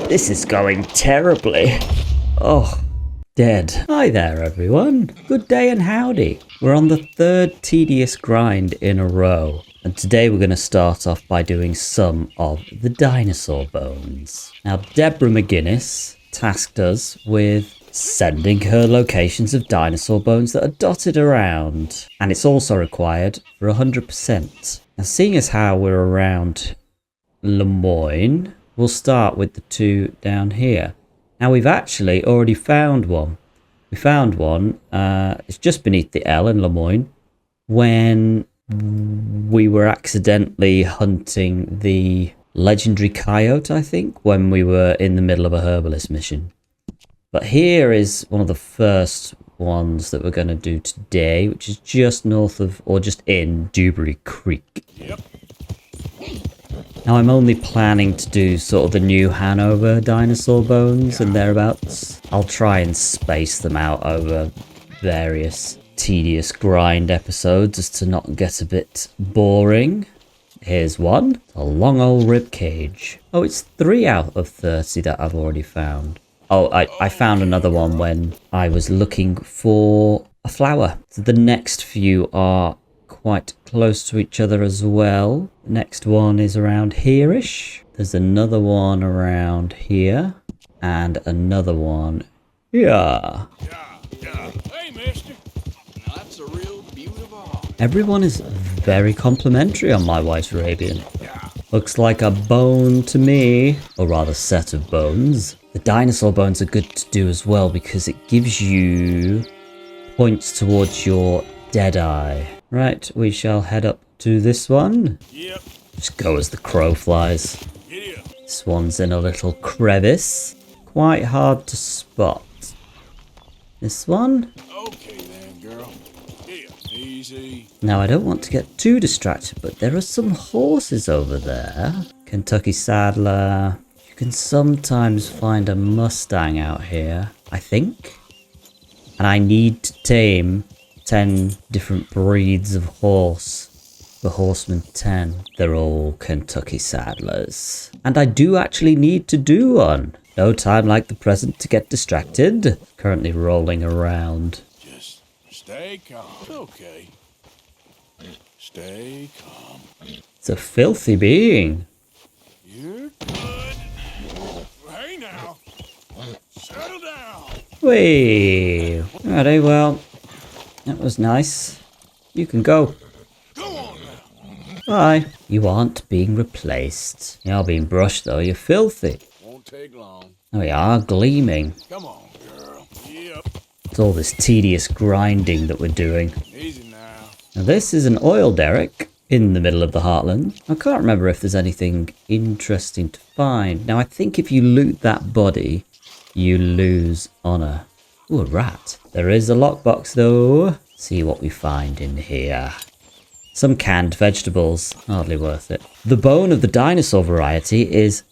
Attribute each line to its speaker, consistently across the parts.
Speaker 1: This is going terribly. Oh, dead. Hi there, everyone. Good day and howdy. We're on the third tedious grind in a row. And today we're going to start off by doing some of the dinosaur bones. Now, Deborah McGuinness tasked us with sending her locations of dinosaur bones that are dotted around. And it's also required for 100%. Now, seeing as how we're around Lemoyne, we'll start with the two down here. Now, we've actually already found one. We found one, it's just beneath the L in Lemoyne, when we were accidentally hunting the legendary coyote, I think, when we were in the middle of a herbalist mission. But here is one of the first ones that we're going to do today, which is just north of, or just in, Dewberry Creek. Yep. Now, I'm only planning to do sort of the new Hanover dinosaur bones and thereabouts. I'll try and space them out over various tedious grind episodes as to not get a bit boring. Here's one, a long old rib cage. Oh, it's 3 out of 30 that I've already found. Oh, I found another one when I was looking for a flower. So the next few are quite close to each other as well. The next one is around here-ish. There's another one around here. And another one here.
Speaker 2: Yeah. Hey, mister. Now that's a real beautiful.
Speaker 1: Everyone is very complimentary on my White Arabian.
Speaker 2: Yeah.
Speaker 1: Looks like a bone to me. Or rather, set of bones. The dinosaur bones are good to do as well because it gives you points towards your dead eye. Right, we shall head up to this one.
Speaker 2: Yep.
Speaker 1: Just go as the crow flies.
Speaker 2: Yeah.
Speaker 1: This one's in a little crevice. Quite hard to spot. This one.
Speaker 2: Okay then, girl. Yeah. Easy.
Speaker 1: Now, I don't want to get too distracted, but there are some horses over there. Kentucky Saddler. You can sometimes find a Mustang out here, I think. And I need to tame 10 different breeds of horse for Horseman 10. They're all Kentucky Saddlers. And I do actually need to do one. No time like the present to get distracted. Currently rolling around.
Speaker 2: Just stay calm. Okay. Stay calm.
Speaker 1: It's a filthy being.
Speaker 2: You're good. Hey now. Settle down.
Speaker 1: Whee! Alrighty, well, that was nice. You can go.
Speaker 2: Go on now.
Speaker 1: Bye. You aren't being replaced. You're being brushed though, you're filthy.
Speaker 2: Won't take long.
Speaker 1: There we are, gleaming.
Speaker 2: Come on, girl. Yep.
Speaker 1: It's all this tedious grinding that we're doing.
Speaker 2: Easy now.
Speaker 1: Now this is an oil derrick in the middle of the heartland. I can't remember if there's anything interesting to find. Now I think if you loot that body, you lose honor. Ooh, a rat. There is a lockbox though. See what we find in here. Some canned vegetables. Hardly worth it. The bone of the dinosaur variety is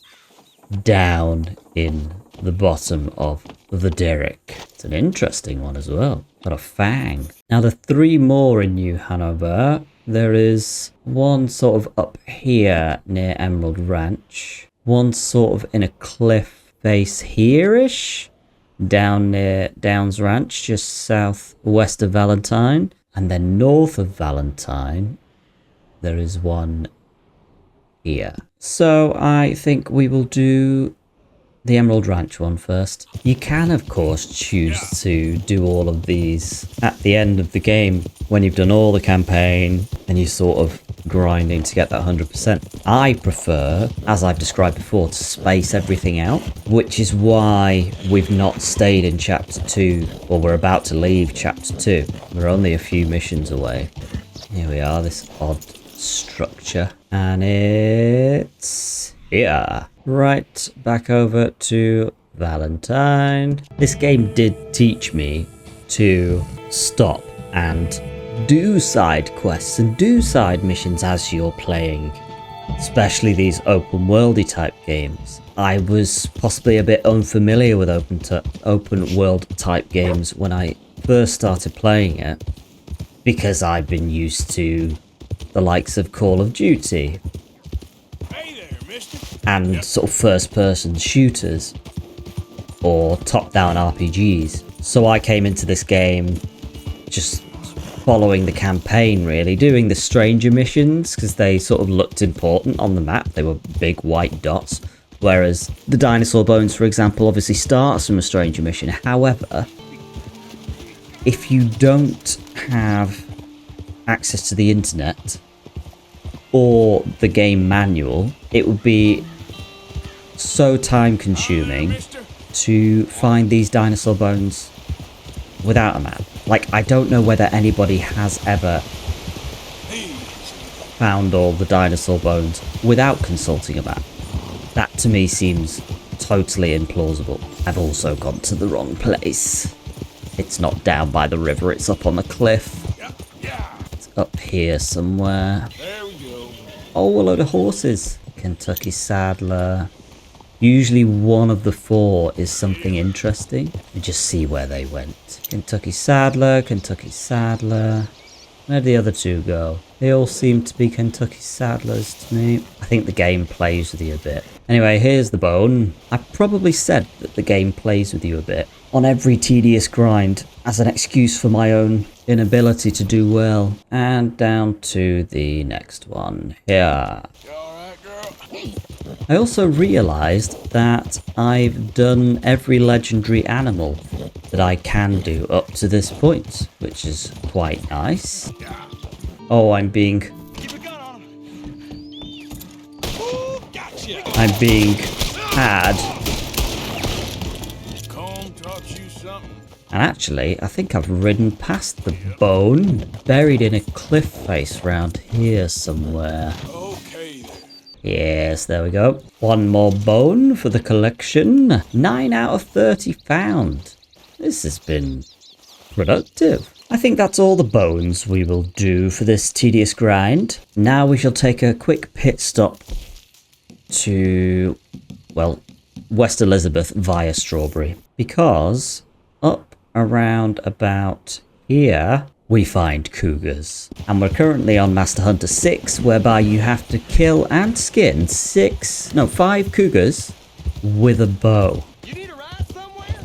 Speaker 1: down in the bottom of the Derrick. It's an interesting one as well. Got a fang. Now the 3 more in New Hanover. There is one sort of up here near Emerald Ranch. One sort of in a cliff face here-ish. Down near Downs Ranch, just southwest of Valentine. And then north of Valentine, there is one here. So I think we will do the Emerald Ranch one first. You can, of course, choose to do all of these at the end of the game when you've done all the campaign and you sort of grinding to get that 100%. I prefer, as I've described before, to space everything out, which is why we've not stayed in Chapter 2, or we're about to leave Chapter 2. We're only a few missions away. Here we are, this odd structure. And it's here. Right, back over to Valentine. This game did teach me to stop and do side quests and do side missions as you're playing, especially these open worldy type games. I was possibly a bit unfamiliar with open world type games when I first started playing it, because I've been used to the likes of Call of Duty.
Speaker 2: Hey there,
Speaker 1: and sort of first-person shooters or top-down RPGs. So I came into this game just following the campaign, really, doing the stranger missions because they sort of looked important on the map. They were big white dots, whereas the dinosaur bones, for example, obviously starts from a stranger mission. However, if you don't have access to the internet or the game manual, it would be so time consuming to find these dinosaur bones without a map. Like, I don't know whether anybody has ever found all the dinosaur bones without consulting a map. That to me seems totally implausible. I've also gone to the wrong place. It's not down by the river, it's up on the cliff. It's up here somewhere.
Speaker 2: There we go.
Speaker 1: Oh, a load of horses. Kentucky Saddler. Usually one of the four is something interesting. And just see where they went. Kentucky Saddler, Kentucky Saddler. Where'd the other two go? They all seem to be Kentucky Saddlers to me. I think the game plays with you a bit. Anyway, here's the bone. I probably said that the game plays with you a bit on every tedious grind as an excuse for my own inability to do well. And down to the next one here.
Speaker 2: You alright, girl?
Speaker 1: I also realised that I've done every legendary animal that I can do up to this point, which is quite nice. Oh, I'm being
Speaker 2: Keep a gun on him. Ooh, gotcha.
Speaker 1: had.
Speaker 2: Comb taught you something.
Speaker 1: And actually, I think I've ridden past the bone, buried in a cliff face round here somewhere.
Speaker 2: Okay then.
Speaker 1: Yes, there we go. One more bone for the collection. 9 out of 30 found. This has been productive. I think that's all the bones we will do for this tedious grind. Now we shall take a quick pit stop to, well, West Elizabeth via Strawberry. Because up around about here, we find cougars. And we're currently on Master Hunter 6, whereby you have to kill and skin 5 cougars with a bow.
Speaker 2: You need a ride somewhere?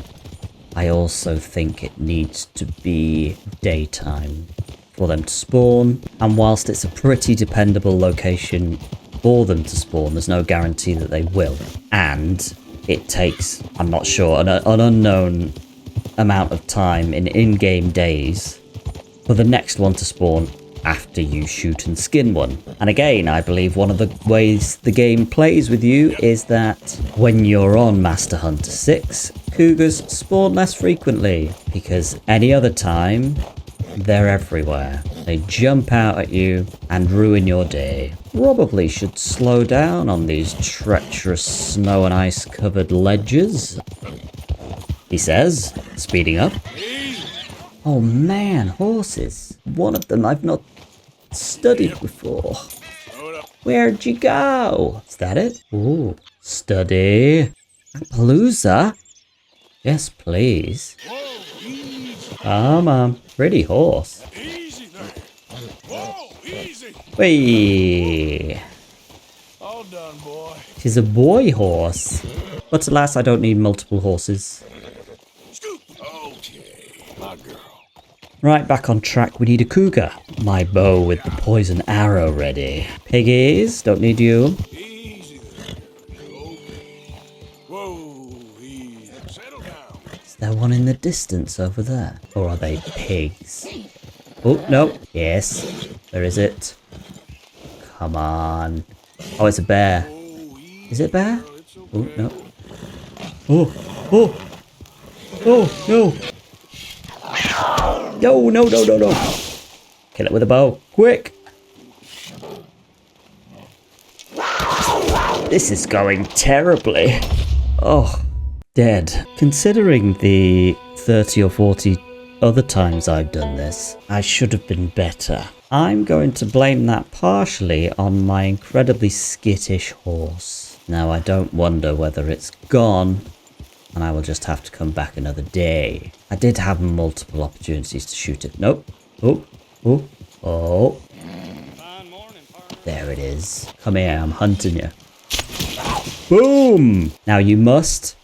Speaker 1: I also think it needs to be daytime for them to spawn. And whilst it's a pretty dependable location for them to spawn, there's no guarantee that they will. And it takes, I'm not sure, an unknown amount of time in-game days for the next one to spawn after you shoot and skin one. And again, I believe one of the ways the game plays with you is that when you're on Master Hunter 6, cougars spawn less frequently, because any other time, they're everywhere. They jump out at you and ruin your day. Probably should slow down on these treacherous snow and ice covered ledges, he says, speeding up. Oh man, horses. One of them I've not studied before. Where'd you go? Is that it? Ooh, study. Appaloosa? Yes, please. Come on, pretty horse.
Speaker 2: Easy there. Whoa, easy.
Speaker 1: Whee!
Speaker 2: All done, boy.
Speaker 1: She's a boy horse. But alas, I don't need multiple horses.
Speaker 2: Scoop. Okay, my girl.
Speaker 1: Right, back on track, we need a cougar. My bow with the poison arrow ready. Piggies, don't need you.
Speaker 2: Easy there. Okay. Whoa, easy. Settle down.
Speaker 1: Is there one in the distance over there? Or are they pigs? Oh, no. Yes, there is it. Come on. Oh, it's a bear. Is it a bear? Oh, no. Oh, no. No. Kill it with a bow. Quick. This is going terribly. Oh, dead. Considering the 30 or 40 other times I've done this, I should have been better. I'm going to blame that partially on my incredibly skittish horse. Now I don't wonder whether it's gone and I will just have to come back another day. I did have multiple opportunities to shoot it. Nope. Oh. There it is. Come here, I'm hunting you. Boom! Now you must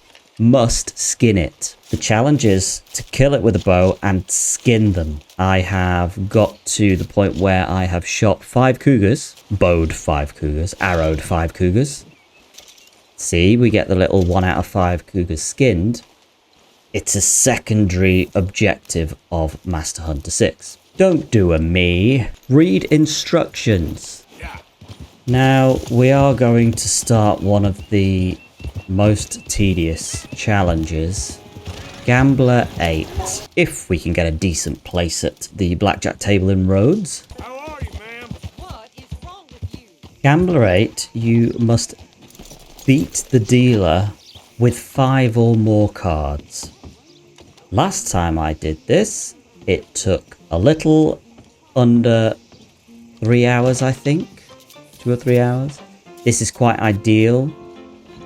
Speaker 1: skin it. The challenge is to kill it with a bow and skin them. I have got to the point where I have shot 5 cougars, bowed 5 cougars, arrowed 5 cougars. See, we get the little 1 out of 5 cougars skinned. It's a secondary objective of Master Hunter 6. Don't do a me. Read instructions. Now, we are going to start one of the most tedious challenges. Gambler 8. If we can get a decent place at the blackjack table in Rhodes.
Speaker 2: How are you, ma'am?
Speaker 3: What is wrong with you?
Speaker 1: Gambler 8, you must beat the dealer with 5 or more cards. Last time I did this, it took a little under 3 hours, I think. 2 or 3 hours. This is quite ideal.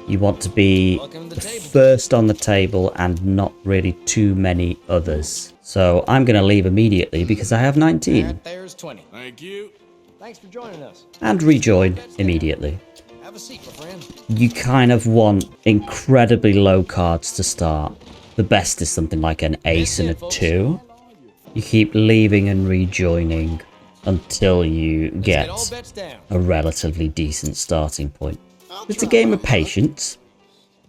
Speaker 1: You want to be the first on the table and not really too many others. So I'm going to leave immediately because I have 19.
Speaker 4: That there's 20.
Speaker 2: Thank you.
Speaker 4: Thanks for joining us.
Speaker 1: And rejoin immediately.
Speaker 4: Have a seat, my friend.
Speaker 1: You kind of want incredibly low cards to start. The best is something like an ace and a 2. You keep leaving and rejoining until you get
Speaker 4: All bets down.
Speaker 1: a relatively decent starting point. It's a game of patience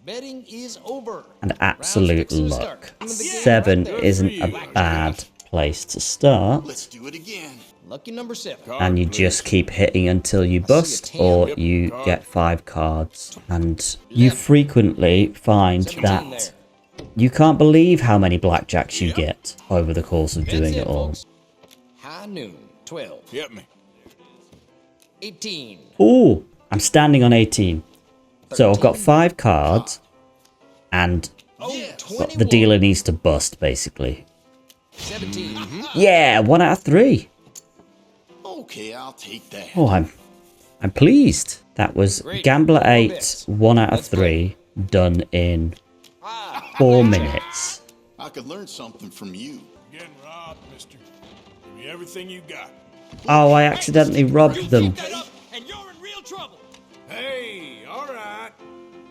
Speaker 4: Betting is over.
Speaker 1: and absolute luck. 7 isn't a bad place to start,
Speaker 2: Let's do it again.
Speaker 4: Lucky number 7.
Speaker 1: and you just keep hitting until you bust or you get 5 cards. And you frequently find that you can't believe how many blackjacks you get over the course of doing it all.
Speaker 4: High noon. 12.
Speaker 2: Hit me.
Speaker 4: 18.
Speaker 1: Ooh, I'm standing on 18. So I've got 5 cards, and
Speaker 4: Oh,
Speaker 1: the dealer needs to bust, basically.
Speaker 4: 17.
Speaker 1: Yeah, 1 out of 3.
Speaker 2: Okay, I'll take that.
Speaker 1: Oh, I'm pleased. That was Gambler 8, 1 out of 3, done in 4 minutes.
Speaker 2: I could learn something from you. Getting robbed, mister. Give me everything you got.
Speaker 1: Oh, I accidentally robbed them.
Speaker 3: And you're in real trouble.
Speaker 2: Hey, all right.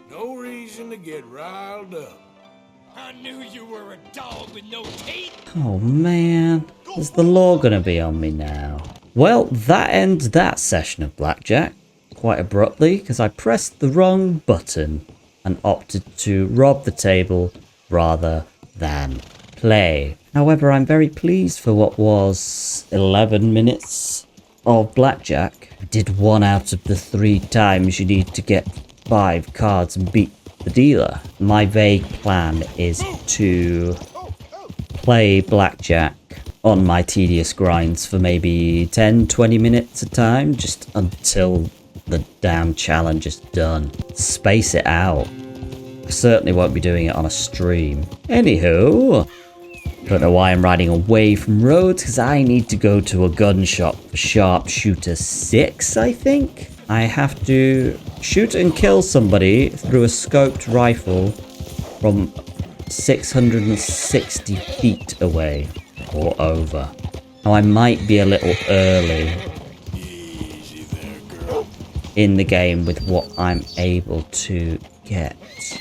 Speaker 2: No reason to get riled up.
Speaker 3: I knew you were a dog with no teeth.
Speaker 1: Oh man, is the law gonna be on me now? Well, that ends that session of blackjack quite abruptly because I pressed the wrong button and opted to rob the table rather than play. However, I'm very pleased for what was 11 minutes of blackjack. I did 1 out of the 3 times you need to get 5 cards and beat the dealer. My vague plan is to play blackjack on my tedious grinds for maybe 10-20 minutes a time, just until the damn challenge is done. Space it out. I certainly won't be doing it on a stream. Anywho, don't know why I'm riding away from Rhodes, because I need to go to a gun shop for Sharpshooter 6, I think. I have to shoot and kill somebody through a scoped rifle from 660 feet away or over. Now I might be a little early in the game with what I'm able to get.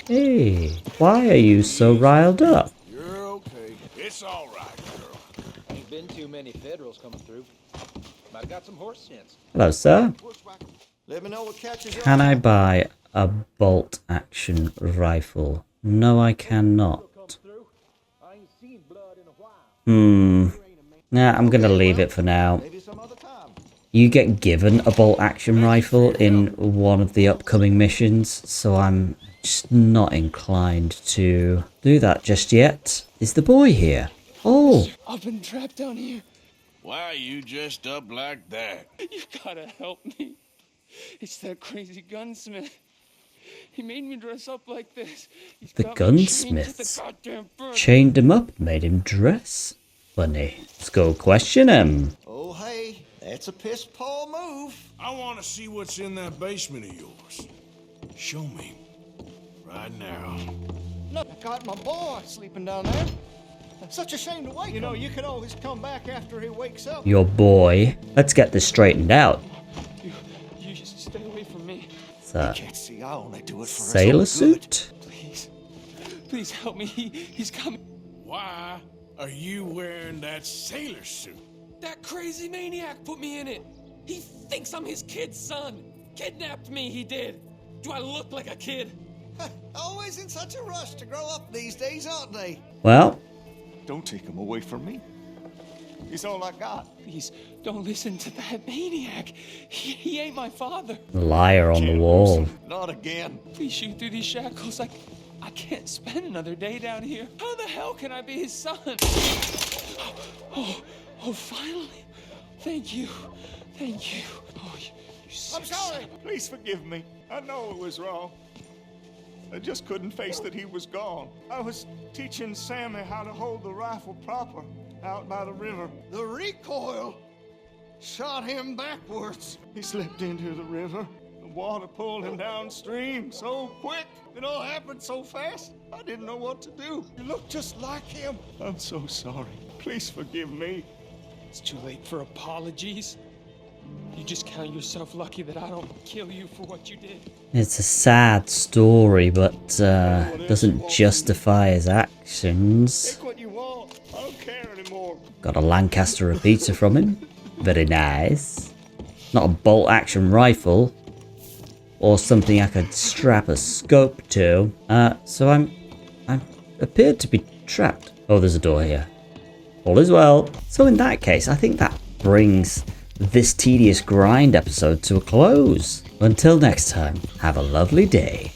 Speaker 1: Hey, why are you so riled up?
Speaker 2: You're okay. It's all right, girl.
Speaker 4: Ain't been too many Federals coming through. But I got some horse sense.
Speaker 1: Hello, sir.
Speaker 4: Let me know what catches your
Speaker 1: Can I buy a bolt action rifle? No, I cannot.
Speaker 4: I ain't seen blood in a while.
Speaker 1: Nah, I'm gonna leave it for now.
Speaker 4: Maybe some other time.
Speaker 1: You get given a bolt action rifle in one of the upcoming missions, so I'm just not inclined to do that just yet. Is the boy here? Oh,
Speaker 5: I've been trapped down here.
Speaker 2: Why are you dressed up like that?
Speaker 5: You gotta help me. It's that crazy gunsmith. He made me dress up like this. He's
Speaker 1: the
Speaker 5: got me chained to
Speaker 1: gunsmiths
Speaker 5: the goddamn bird.
Speaker 1: chained him up, made him dress funny. Let's go question him.
Speaker 6: Oh, hey, that's a piss poor move.
Speaker 2: I want to see what's in that basement of yours. Show me. Right now.
Speaker 6: Look, I got my boy sleeping down there. Such a shame to wake You know, you can always come back after he wakes up.
Speaker 1: Your boy. Let's get this straightened out.
Speaker 5: You just stay away from me.
Speaker 1: It's a
Speaker 6: Can't see, I only do it for his
Speaker 1: sailor
Speaker 6: own good.
Speaker 1: suit?
Speaker 5: Please. Please help me. He's coming.
Speaker 2: Why are you wearing that sailor suit?
Speaker 3: That crazy maniac put me in it. He thinks I'm his kid's son. Kidnapped me, he did. Do I look like a kid?
Speaker 6: Always in such a rush to grow up these days, aren't they?
Speaker 1: Well,
Speaker 6: Don't take him away from me. He's all I got.
Speaker 5: Please, don't listen to that maniac. He ain't my father.
Speaker 1: liar on the
Speaker 6: Can't
Speaker 1: wall.
Speaker 6: lose him. Not again.
Speaker 5: Please shoot through these shackles. I can't spend another day down here. How the hell can I be his son? Oh, finally. Thank you. Thank you. Oh, you
Speaker 6: I'm sorry. Please forgive me. I know it was wrong. I just couldn't face that he was gone. I was teaching Sammy how to hold the rifle proper out by the river. The recoil shot him backwards. He slipped into the river. The water pulled him downstream so quick. It all happened so fast. I didn't know what to do. You look just like him. I'm so sorry. Please forgive me.
Speaker 5: It's too late for apologies. You just count yourself lucky that I don't kill you for what you did.
Speaker 1: It's a sad story, but doesn't justify his actions.
Speaker 6: Take what you want. I don't care anymore.
Speaker 1: Got a Lancaster repeater from him. Very nice. Not a bolt action rifle. Or something I could strap a scope to. So I'm appeared to be trapped. Oh, there's a door here. All is well. So in that case, I think that brings this tedious grind episode to a close. Until next time, have a lovely day.